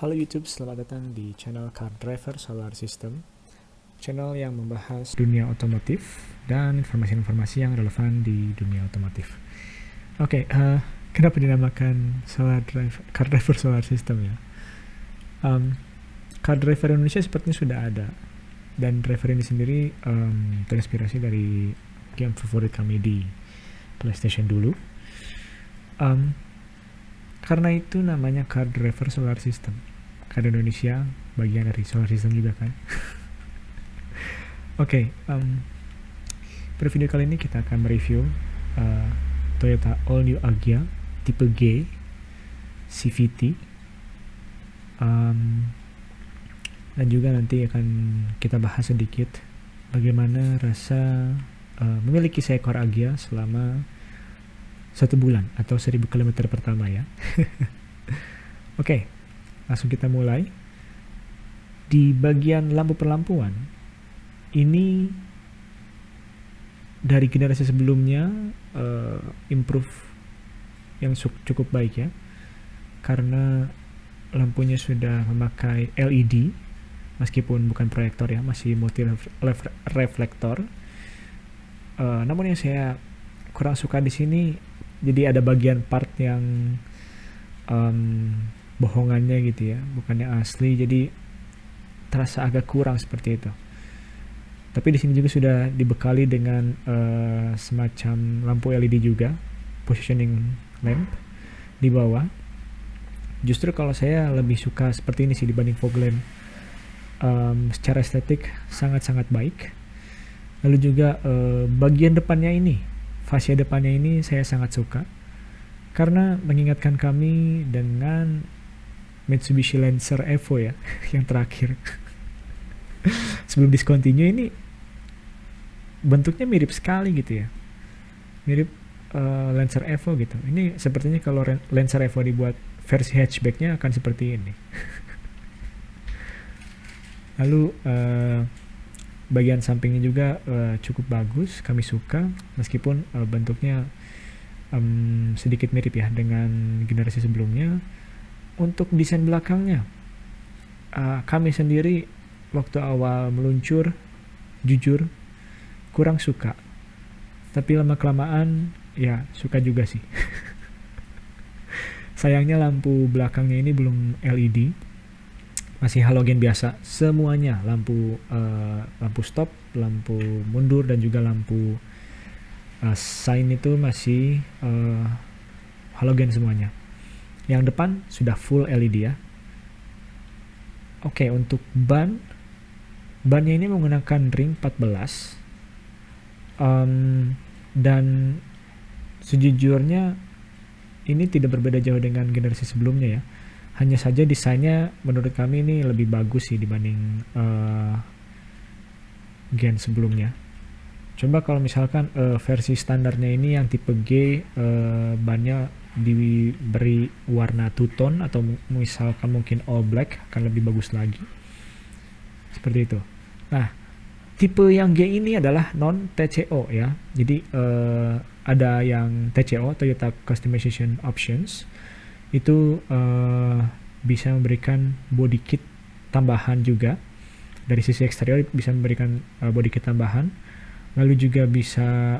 Halo YouTube, selamat datang di channel Car Driver Solar System, channel yang membahas dunia otomotif dan informasi-informasi yang relevan di dunia otomotif. Kenapa dinamakan Car Driver Solar System ya? Car Driver Indonesia sepertinya sudah ada, dan driver ini sendiri terinspirasi dari game favorit kami di PlayStation dulu. Karena itu namanya Car Driver Solar System. Karena Indonesia bagian dari solar system juga kan. Pada video kali ini kita akan mereview Toyota All New Agya tipe G CVT, dan juga nanti akan kita bahas sedikit bagaimana rasa memiliki seekor Agya selama 1 bulan atau 1000 km pertama ya. Langsung kita mulai. Di bagian lampu perlampuan ini dari generasi sebelumnya improve yang cukup baik ya, karena lampunya sudah memakai LED meskipun bukan proyektor ya, masih multi reflektor. Namun yang saya kurang suka di sini, jadi ada bagian part yang bohongannya gitu ya, bukannya asli, jadi terasa agak kurang seperti itu. Tapi di sini juga sudah dibekali dengan semacam lampu LED juga, positioning lamp di bawah. Justru kalau saya lebih suka seperti ini sih dibanding fog lamp. Secara estetik sangat-sangat baik. Lalu juga bagian depannya ini, fascia depannya ini saya sangat suka, karena mengingatkan kami dengan Mitsubishi Lancer Evo ya, yang terakhir. Sebelum discontinue ini bentuknya mirip sekali gitu ya, mirip Lancer Evo gitu. Ini sepertinya kalau Lancer Evo dibuat versi hatchbacknya akan seperti ini. Lalu bagian sampingnya juga cukup bagus, kami suka, meskipun bentuknya sedikit mirip ya dengan generasi sebelumnya. Untuk desain belakangnya, kami sendiri waktu awal meluncur jujur kurang suka, tapi lama-kelamaan ya suka juga sih. Sayangnya lampu belakangnya ini belum LED, masih halogen biasa semuanya, lampu stop, lampu mundur, dan juga lampu sign itu masih halogen semuanya. Yang depan sudah full LED ya. Untuk bannya ini menggunakan ring 14, dan sejujurnya ini tidak berbeda jauh dengan generasi sebelumnya ya. Hanya saja desainnya menurut kami ini lebih bagus sih dibanding gen sebelumnya. Coba kalau misalkan versi standarnya ini yang tipe G, bannya diberi warna two-tone atau misalkan mungkin all black, akan lebih bagus lagi. Seperti itu. Nah, tipe yang G ini adalah non TCO ya. Jadi ada yang TCO, Toyota Customization Options, itu bisa memberikan body kit tambahan juga. Dari sisi eksterior bisa memberikan body kit tambahan. Lalu juga bisa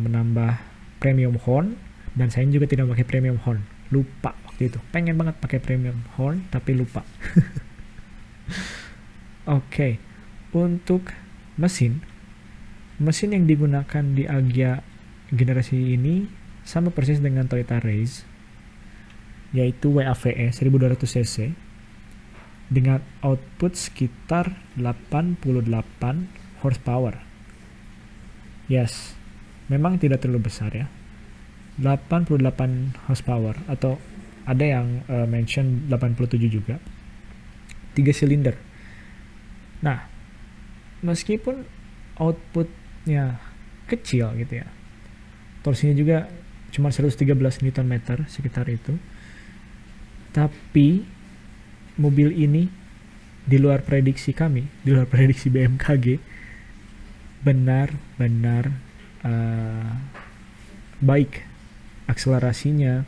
menambah premium horn, dan saya juga tidak pakai premium horn, lupa waktu itu. Pengen banget pakai premium horn tapi lupa. Untuk mesin yang digunakan di Agya generasi ini sama persis dengan Toyota Race, yaitu WAVE 1200 cc dengan output sekitar 88 horsepower. Yes, memang tidak terlalu besar ya, 88 horsepower, atau ada yang mention 87 juga. 3 silinder. Nah, meskipun outputnya kecil gitu ya, torsinya juga cuma 113 Nm sekitar itu, tapi mobil ini di luar prediksi kami, di luar prediksi BMKG, benar-benar baik akselerasinya,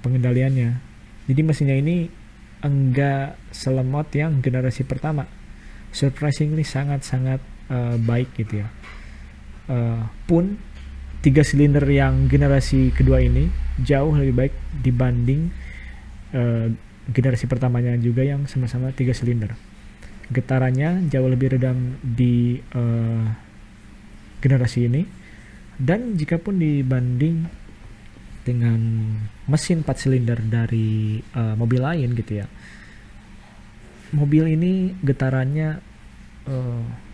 pengendaliannya. Jadi mesinnya ini enggak selemot yang generasi pertama. Surprisingly sangat-sangat baik gitu ya. Pun 3 silinder yang generasi kedua ini jauh lebih baik dibanding generasi pertamanya juga yang sama-sama 3 silinder. Getarannya jauh lebih redam di generasi ini, dan jika pun dibanding dengan mesin 4 silinder dari mobil lain gitu ya, mobil ini getarannya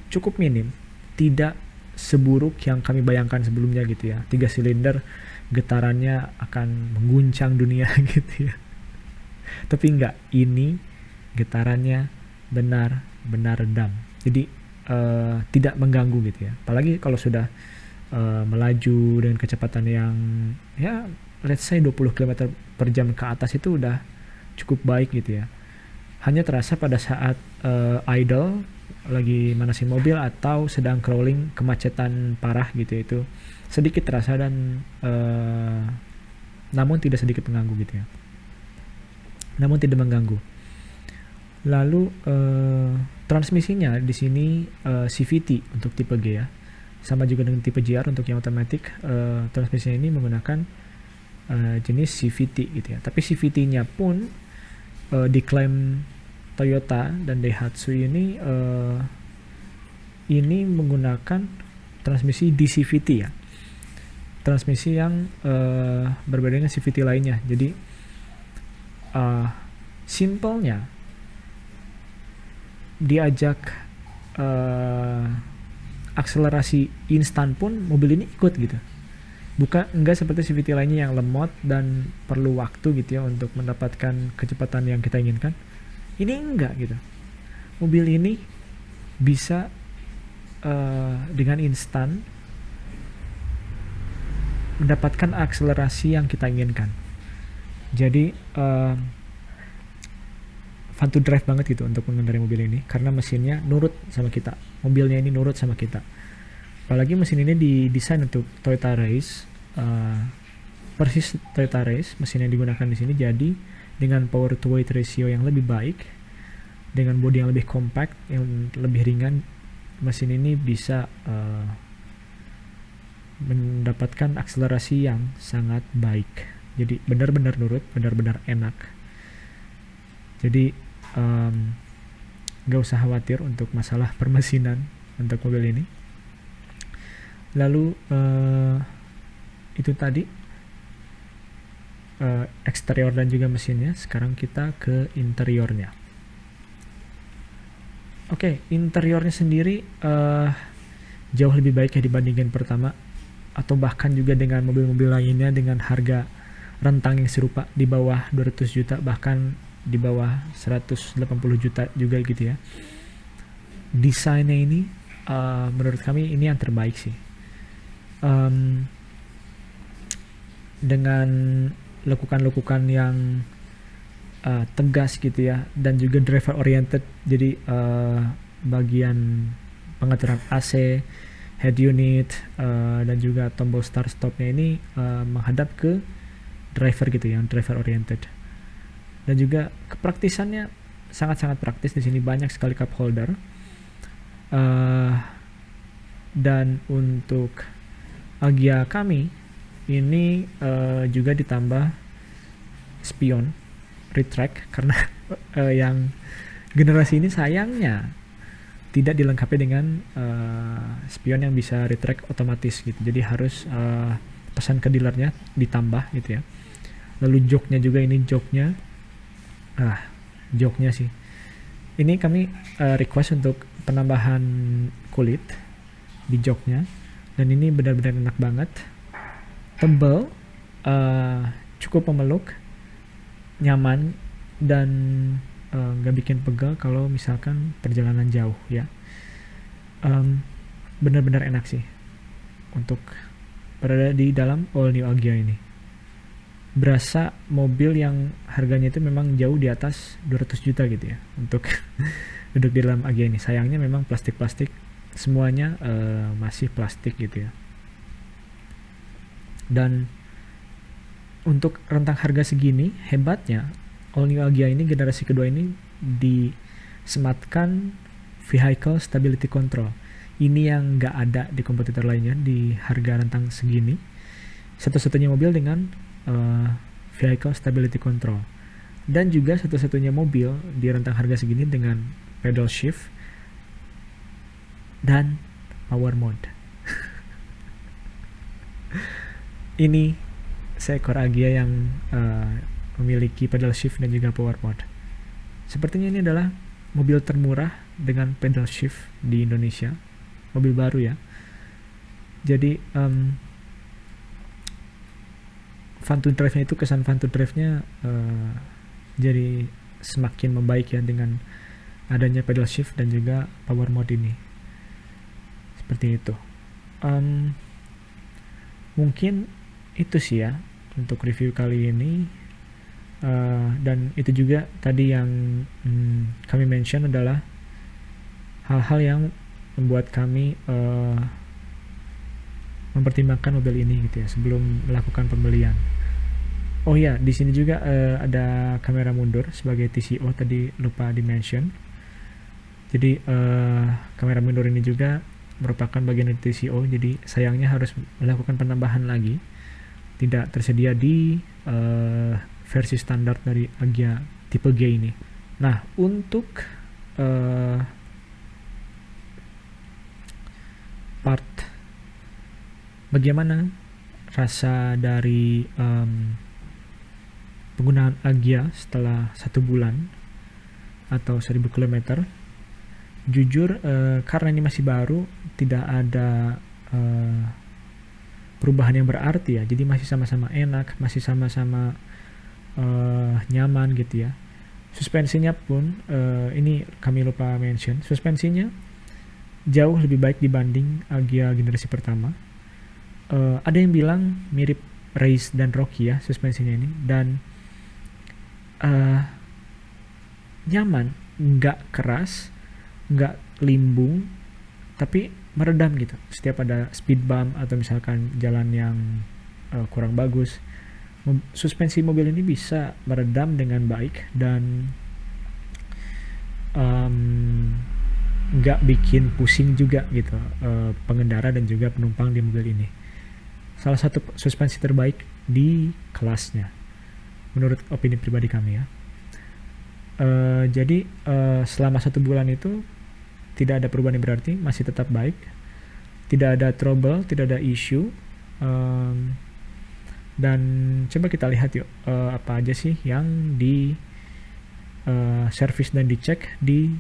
cukup minim, tidak seburuk yang kami bayangkan sebelumnya gitu ya. 3 silinder getarannya akan mengguncang dunia gitu ya. Tapi enggak, ini getarannya benar-benar redam. Jadi tidak mengganggu gitu ya. Apalagi kalau sudah melaju dengan kecepatan yang ya let's say 20 km per jam ke atas, itu udah cukup baik gitu ya. Hanya terasa pada saat idle, lagi manasin mobil atau sedang crawling kemacetan parah gitu ya, itu sedikit terasa dan namun tidak sedikit mengganggu gitu ya. Namun tidak mengganggu. Lalu transmisinya di sini CVT untuk tipe G ya. Sama juga dengan tipe GR untuk yang otomatis. Transmisinya ini menggunakan jenis CVT gitu ya. Tapi CVT-nya pun diklaim Toyota dan Daihatsu ini menggunakan transmisi DCVT ya. Transmisi yang berbeda dengan CVT lainnya. Jadi simpelnya diajak akselerasi instan pun mobil ini ikut gitu. Enggak seperti CVT lainnya yang lemot dan perlu waktu gitu ya untuk mendapatkan kecepatan yang kita inginkan. Ini enggak gitu. Mobil ini bisa dengan instan mendapatkan akselerasi yang kita inginkan. Jadi fun to drive banget gitu untuk mengendarai mobil ini, karena mesinnya nurut sama kita, mobilnya ini nurut sama kita. Apalagi mesin ini didesain untuk Toyota Race, persis Toyota Race mesin yang digunakan di sini. Jadi dengan power to weight ratio yang lebih baik, dengan bodi yang lebih compact, yang lebih ringan, mesin ini bisa mendapatkan akselerasi yang sangat baik. Jadi benar-benar nurut, benar-benar enak. Jadi gak usah khawatir untuk masalah permesinan untuk mobil ini. Lalu itu tadi eksterior dan juga mesinnya. Sekarang kita ke interiornya. Oke, interiornya sendiri jauh lebih baik ya dibandingkan pertama, atau bahkan juga dengan mobil-mobil lainnya dengan harga rentang yang serupa di bawah 200 juta, bahkan di bawah 180 juta juga gitu ya. Desainnya ini menurut kami ini yang terbaik sih. Dengan lekukan-lekukan yang tegas gitu ya, dan juga driver oriented. Jadi bagian pengaturan AC, head unit, dan juga tombol start stopnya ini menghadap ke driver gitu, yang driver oriented. Dan juga kepraktisannya sangat-sangat praktis. Di sini banyak sekali cup holder. Dan untuk Agya kami ini juga ditambah spion retract, karena yang generasi ini sayangnya tidak dilengkapi dengan spion yang bisa retract otomatis gitu. Jadi harus pesan ke dealernya ditambah gitu ya. Lalu joknya juga, ini joknya sih, ini kami request untuk penambahan kulit di joknya, dan ini benar-benar enak banget, tebal, cukup memeluk, nyaman, dan gak bikin pegal kalau misalkan perjalanan jauh ya. Benar-benar enak sih untuk berada di dalam all new Agya ini. Berasa mobil yang harganya itu memang jauh di atas 200 juta gitu ya untuk duduk di dalam Agya ini. Sayangnya memang plastik-plastik, semuanya masih plastik gitu ya. Dan untuk rentang harga segini, hebatnya All New Agya ini generasi kedua ini disematkan Vehicle Stability Control. Ini yang nggak ada di kompetitor lainnya di harga rentang segini. Satu-satunya mobil dengan Vehicle Stability Control. Dan juga satu-satunya mobil di rentang harga segini dengan pedal shift dan power mode. Ini seekor Agya yang memiliki pedal shift dan juga power mode. Sepertinya ini adalah mobil termurah dengan pedal shift di Indonesia. Mobil baru ya. Jadi fun to drive-nya itu, kesan fun to drive-nya jadi semakin membaik ya dengan adanya pedal shift dan juga power mode ini. Seperti itu. Mungkin itu sih ya untuk review kali ini. Dan itu juga tadi yang kami mention adalah hal-hal yang membuat kami mempertimbangkan mobil ini gitu ya sebelum melakukan pembelian. Oh ya, di sini juga ada kamera mundur sebagai TCO, tadi lupa di-mention. Jadi kamera mundur ini juga merupakan bagian dari TCO, jadi sayangnya harus melakukan penambahan lagi. Tidak tersedia di versi standar dari Agya tipe G ini. Nah, untuk part bagaimana rasa dari penggunaan Agya setelah 1 bulan atau 1000 km, jujur karena ini masih baru, tidak ada perubahan yang berarti ya, jadi masih sama-sama enak, masih sama-sama nyaman gitu ya. Suspensinya pun ini kami lupa mention, suspensinya jauh lebih baik dibanding Agya generasi pertama. Ada yang bilang mirip Race dan Rocky ya suspensinya ini, dan nyaman, nggak keras, nggak limbung, tapi meredam gitu setiap ada speed bump atau misalkan jalan yang kurang bagus. Suspensi mobil ini bisa meredam dengan baik dan nggak bikin pusing juga gitu pengendara dan juga penumpang di mobil ini. Salah satu suspensi terbaik di kelasnya menurut opini pribadi kami ya. Jadi selama 1 bulan itu tidak ada perubahan yang berarti, masih tetap baik, tidak ada trouble, tidak ada issue. Dan coba kita lihat yuk apa aja sih yang di servis dan dicek di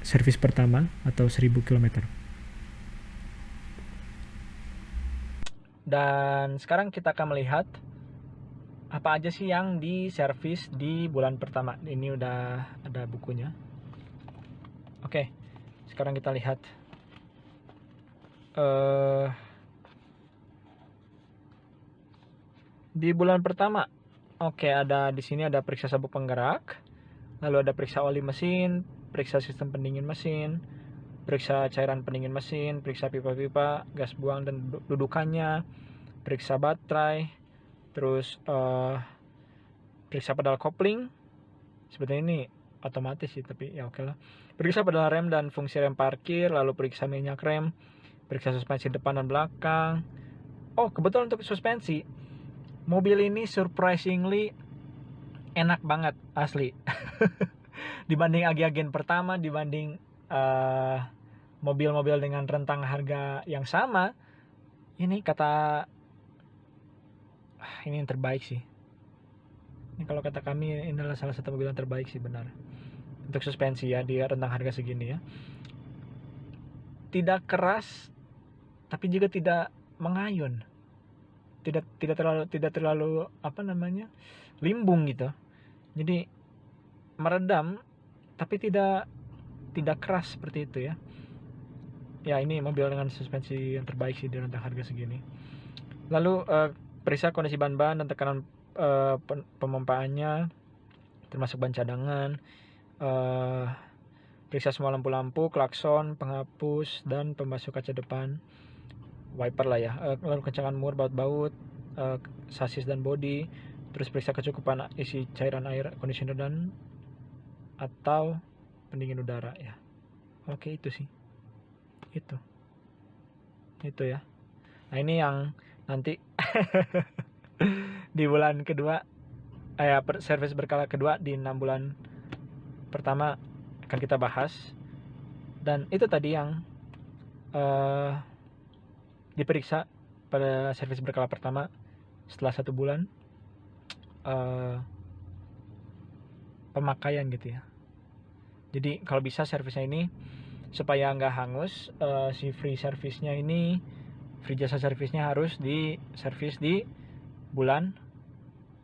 servis pertama atau 1000 km. Dan sekarang kita akan melihat apa aja sih yang di servis di bulan pertama. Ini udah ada bukunya. Oke, sekarang kita lihat di bulan pertama. Oke, ada di sini ada periksa sabuk penggerak, lalu ada periksa oli mesin, periksa sistem pendingin mesin, periksa cairan pendingin mesin, periksa pipa-pipa, gas buang dan dudukannya, periksa baterai, terus periksa pedal kopling. Sebetulnya ini otomatis sih, tapi ya oke lah. Periksa pedal rem dan fungsi rem parkir, lalu periksa minyak rem, periksa suspensi depan dan belakang. Oh, kebetulan untuk suspensi, mobil ini surprisingly enak banget asli. Dibanding Agya gen pertama, dibanding mobil-mobil dengan rentang harga yang sama, ini ini yang terbaik sih. Ini kalau kata kami ini adalah salah satu mobil yang terbaik sih, benar. Untuk suspensi ya di rentang harga segini ya. Tidak keras tapi juga tidak mengayun. Tidak terlalu apa namanya? Limbung gitu. Jadi meredam tapi tidak keras seperti itu ya. Ya, ini mobil dengan suspensi yang terbaik sih di rentang harga segini. Lalu periksa kondisi ban-ban dan tekanan pemompaannya, termasuk ban cadangan, periksa semua lampu-lampu, klakson, penghapus dan pembasuh kaca depan, wiper lah ya, lalu kencangan mur, baut-baut, sasis dan bodi, terus periksa kecukupan isi cairan air conditioner dan atau pendingin udara ya. Oke, itu sih. Itu ya. Nah, ini yang nanti di bulan kedua servis berkala kedua di 6 bulan pertama akan kita bahas. Dan itu tadi yang diperiksa pada servis berkala pertama setelah 1 bulan pemakaian gitu ya. Jadi kalau bisa servisnya ini supaya nggak hangus, si free servisnya ini, free jasa servisnya harus di servis di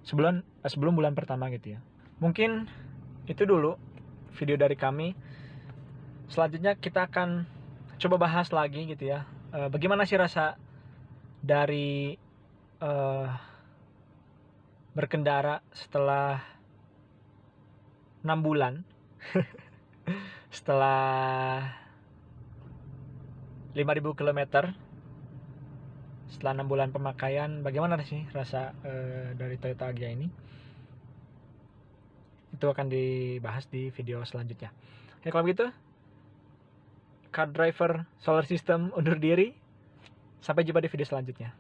sebelum bulan pertama gitu ya. Mungkin itu dulu video dari kami. Selanjutnya kita akan coba bahas lagi gitu ya, bagaimana sih rasa dari berkendara setelah 6 bulan setelah 5.000 km, setelah 6 bulan pemakaian, bagaimana sih rasa dari Toyota Agya ini. Itu akan dibahas di video selanjutnya. Ya, kalau begitu, Car Driver Solar System undur diri. Sampai jumpa di video selanjutnya.